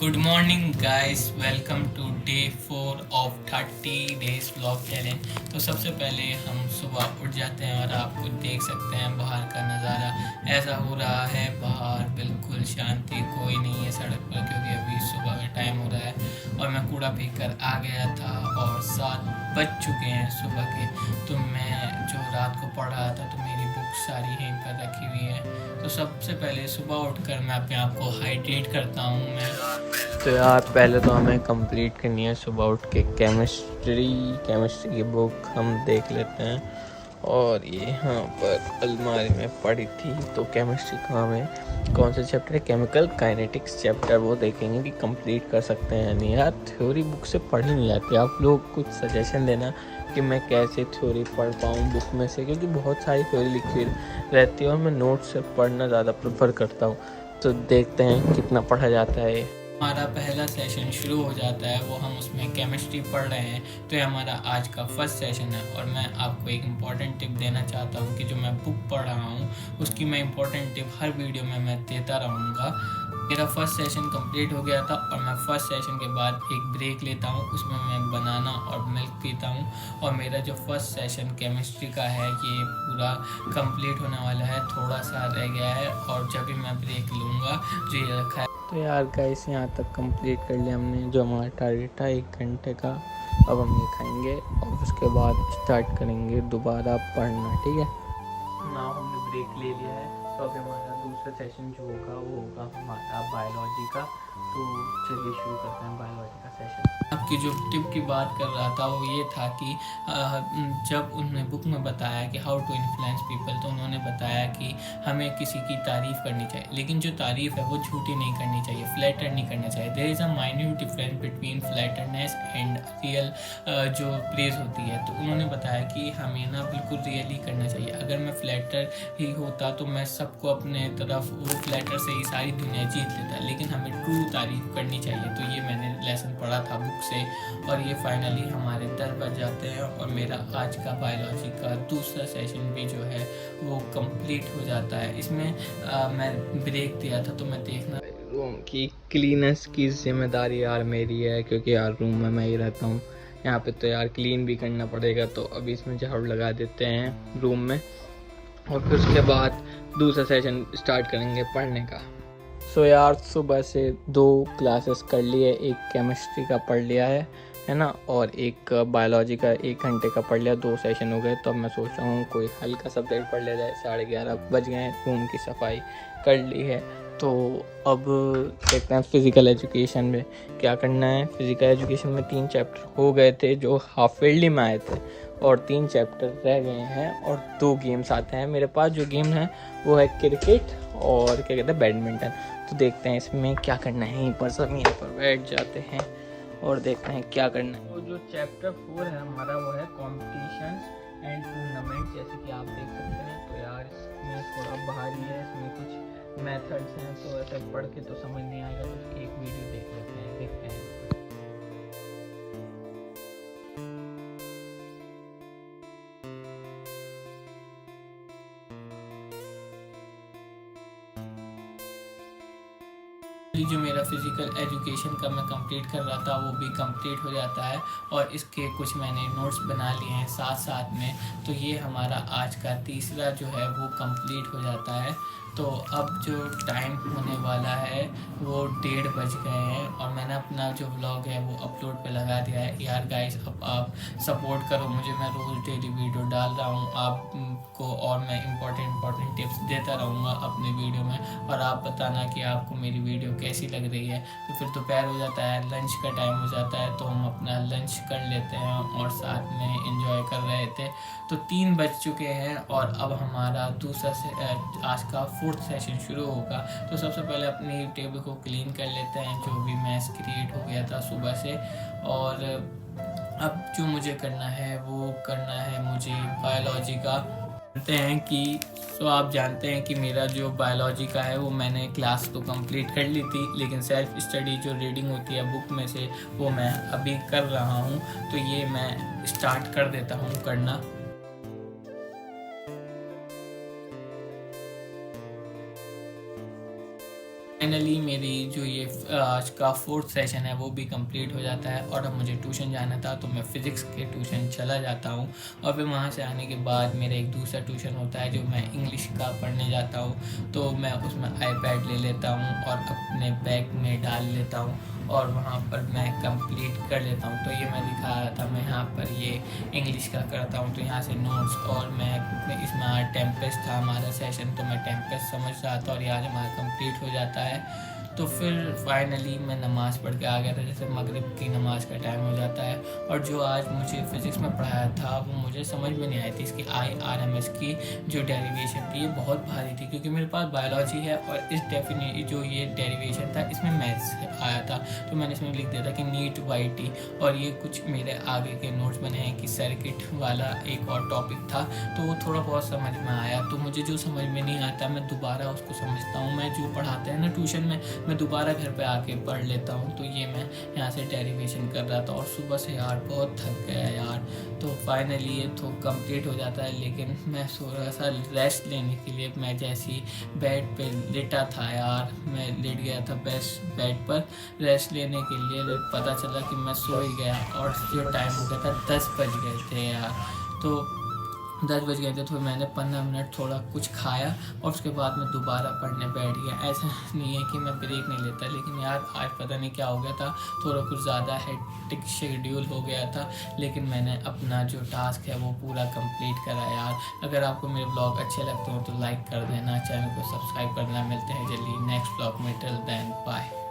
Good morning guys, welcome to day 4 of 30 days vlog challenge. तो सबसे पहले हम सुबह उठ जाते हैं और आप कुछ देख सकते हैं बाहर का नज़ारा ऐसा हो रहा है। बाहर बिल्कुल शांति, कोई नहीं है सड़क पर क्योंकि अभी सुबह का टाइम हो रहा है और मैं कूड़ा फेंक कर आ गया था और 7 बज चुके हैं सुबह के। तो मैं जो रात को पढ़ रहा था तो मेरी बुक सारी यहीं पर रखी हुई है। तो सबसे पहले सुबह उठकर मैं अपने आप को हाइड्रेट करता हूँ। मैं तो यार पहले तो हमें कंप्लीट करनी है सुबह उठ के केमिस्ट्री की बुक हम देख लेते हैं। और ये यहाँ पर अलमारी में पड़ी थी तो केमिस्ट्री का हमें कौन सा चैप्टर है, केमिकल काइनेटिक्स चैप्टर, वो देखेंगे कि कंप्लीट कर सकते हैं या नहीं। यार थ्योरी बुक से पढ़ ही नहीं आती। आप लोग कुछ सजेशन देना कि मैं कैसे थ्योरी पढ़ पाऊँ बुक में से, क्योंकि बहुत सारी थ्योरी लिखी रहती है और मैं नोट्स से पढ़ना ज़्यादा प्रेफर करता हूँ। तो देखते हैं कितना पढ़ा जाता है। हमारा पहला सेशन शुरू हो जाता है, वो हम उसमें केमिस्ट्री पढ़ रहे हैं। तो ये हमारा आज का फर्स्ट सेशन है और मैं आपको एक इम्पॉर्टेंट टिप देना चाहता हूँ कि जो मैं बुक पढ़ रहा हूँ उसकी मैं इम्पॉर्टेंट टिप हर वीडियो में मैं देता रहूँगा। मेरा फर्स्ट सेशन कंप्लीट हो गया था और मैं फर्स्ट सेशन के बाद एक ब्रेक लेता हूँ, उसमें मैं बनाना और मिल्क पीता हूँ। और मेरा जो फर्स्ट सेशन केमिस्ट्री का है ये पूरा कंप्लीट होने वाला है, थोड़ा सा रह गया है और जब भी मैं ब्रेक लूँगा जो ये रखा है। तो यार गाइस यहाँ तक कंप्लीट कर लिया हमने जो हमारा टारगेट था 1 घंटे का। अब हम ये खाएंगे और उसके बाद स्टार्ट करेंगे दोबारा पढ़ना, ठीक है ना। हमने ब्रेक ले लिया है तो अब हमारा दूसरा सेशन जो होगा वो होगा हमारा बायोलॉजी का। तो चलिए शुरू करते हैं बायोलॉजी का सेशन। आपकी जो टिप की बात कर रहा था वो ये था कि जब उन्होंने बुक में बताया कि हाउ टू इन्फ्लुएंस पीपल, तो उन्होंने बताया कि हमें किसी की तारीफ़ करनी चाहिए, लेकिन जो तारीफ़ है वो झूठी नहीं करनी चाहिए, फ्लैटर नहीं करना चाहिए। There is a minute difference between flatterness and real जो प्रेज़ होती है। तो उन्होंने बताया कि हमें ना बिल्कुल रियली करना चाहिए। अगर मैं फ्लैटर ही होता तो मैं सबको अपने तरफ वो फ्लैटर से ही सारी दुनिया जीत लेता, लेकिन हमें ट्रू तारीफ़ करनी चाहिए। तो ये मैंने लेसन पढ़ा था बुक से और ये फाइनली हमारे 10 बज जाते हैं और मेरा आज का बायोलॉजी का दूसरा सेशन भी जो है वो कंप्लीट हो जाता है। इसमें मैं ब्रेक दिया था तो मैं देखना रूम की क्लीनेस की जिम्मेदारी यार मेरी है, क्योंकि यार रूम में मैं ही रहता हूँ यहाँ पे, तो यार क्लीन भी करना पड़ेगा। तो अभी इसमें झाड़ू लगा देते हैं रूम में और फिर उसके बाद दूसरा सेशन स्टार्ट करेंगे पढ़ने का। सो यार सुबह से 2 क्लासेस कर लिए, एक केमिस्ट्री का पढ़ लिया है ना, और एक बायोलॉजी का 1 घंटे का पढ़ लिया। 2 सेशन हो गए तो अब मैं सोच रहा हूँ कोई हल्का सब्जेक्ट पढ़ लिया जाए। 11:30 बज गए हैं, रूम की सफाई कर ली है तो अब देखते हैं फिज़िकल एजुकेशन में क्या करना है। फिज़िकल एजुकेशन में 3 चैप्टर हो गए थे जो हाफ ईयरली में आए थे और 3 चैप्टर रह गए हैं और 2 गेम्स आते हैं मेरे पास। जो गेम है वो है क्रिकेट और क्या कहते हैं बैडमिंटन। तो देखते हैं इसमें क्या करना है। यहीं पर सब यहाँ पर बैठ जाते हैं और देखते हैं क्या करना है। तो जो चैप्टर 4 है हमारा वो है कॉम्पिटिशन्स एंड टूर्नामेंट, जैसे कि आप देख सकते हैं। तो यार इसमें थोड़ा भारी है, इसमें कुछ मेथड्स हैं तो ऐसे पढ़ के तो समझ नहीं आएगा, तो एक वीडियो देख लेते हैं, देखते हैं। जो मेरा फिज़िकल एजुकेशन का मैं कंप्लीट कर रहा था वो भी कंप्लीट हो जाता है और इसके कुछ मैंने नोट्स बना लिए हैं साथ साथ में। तो ये हमारा आज का तीसरा जो है वो कंप्लीट हो जाता है। तो अब जो टाइम होने वाला है वो 1:30 बज गए हैं और मैंने अपना जो व्लॉग है वो अपलोड पे लगा दिया है। यार गाइस अब आप सपोर्ट करो मुझे, मैं रोज़ डेली वीडियो डाल रहा हूँ आपको और मैं इम्पोर्टेंट टिप्स देता रहूँगा अपने वीडियो में। और आप बताना कि आपको मेरी वीडियो कैसी लग रही है। तो फिर दोपहर हो जाता है, लंच का टाइम हो जाता है, तो हम अपना लंच कर लेते हैं और साथ में एंजॉय कर रहे थे। तो 3 बज चुके हैं और अब हमारा दूसरा आज का 4th सेशन शुरू होगा। तो सबसे पहले अपनी टेबल को क्लीन कर लेते हैं, जो भी मैस क्रिएट हो गया था सुबह से। और अब जो मुझे करना है वो करना है मुझे बायोलॉजी का। जानते हैं कि आप जानते हैं कि मेरा जो बायोलॉजी का है वो मैंने क्लास तो कंप्लीट कर ली थी, लेकिन सेल्फ स्टडी जो रीडिंग होती है बुक में से वो मैं अभी कर रहा हूँ। तो ये मैं स्टार्ट कर देता हूँ करना। फाइनली मेरी जो ये आज का 4th सेशन है वो भी कंप्लीट हो जाता है और अब मुझे ट्यूशन जाना था, तो मैं फ़िज़िक्स के ट्यूशन चला जाता हूँ। और फिर वहाँ से आने के बाद मेरा एक दूसरा ट्यूशन होता है जो मैं इंग्लिश का पढ़ने जाता हूँ, तो मैं उसमें आईपैड ले लेता हूँ और अपने बैग में डाल लेता हूँ और वहाँ पर मैं कंप्लीट कर लेता हूँ। तो ये मैं दिखा रहा था, मैं यहाँ पर ये इंग्लिश का करता हूँ, तो यहाँ से नोट्स और मैं इसमें आज टेम्पेस्ट था हमारा सेशन, तो मैं टेम्पेस्ट समझ रहा था और ये आज हमारा कंप्लीट हो जाता है। तो फिर फाइनली मैं नमाज़ पढ़ के आ गया था, जैसे मगरिब की नमाज़ का टाइम हो जाता है। और जो आज मुझे फ़िज़िक्स में पढ़ाया था वो मुझे समझ में नहीं आई थी, इसकी IRMS की जो डेरिवेशन थी ये बहुत भारी थी, क्योंकि मेरे पास बायोलॉजी है और इस जो ये डेरिवेशन था इसमें मैथ्स आया था। तो मैंने इसमें लिख दिया था कि नीट YT, और ये कुछ मेरे आगे के नोट्स बने हैं कि सर्किट वाला एक और टॉपिक था, तो वो थोड़ा बहुत समझ में आया। तो मुझे जो समझ में नहीं आता मैं दोबारा उसको समझता हूँ, मैं जो पढ़ाते हैं ना ट्यूशन में मैं दोबारा घर पे आके पढ़ लेता हूँ। तो ये मैं यहाँ से डेरिवेशन कर रहा था और सुबह से यार बहुत थक गया यार। तो फाइनली ये तो कंप्लीट हो जाता है, लेकिन मैं थोड़ा सा रेस्ट लेने के लिए मैं जैसी बेड पे लेटा था यार, मैं लेट गया था बेड पर रेस्ट लेने के लिए, पता चला कि मैं सो ही गया और जो टाइम हो गया था 10 बज गए थे यार। तो 10 बज गए थे, तो मैंने 15 मिनट थोड़ा कुछ खाया और उसके बाद मैं दोबारा पढ़ने बैठ गया। ऐसा नहीं है कि मैं ब्रेक नहीं लेता, लेकिन यार आज पता नहीं क्या हो गया था, थोड़ा कुछ ज़्यादा हेक्टिक शेड्यूल हो गया था, लेकिन मैंने अपना जो टास्क है वो पूरा कंप्लीट करा यार। अगर आपको मेरे ब्लॉग अच्छे लगते हो तो लाइक कर देना, चैनल को सब्सक्राइब करना। मिलते हैं जल्दी नेक्स्ट ब्लॉग में, टिल देन बाय।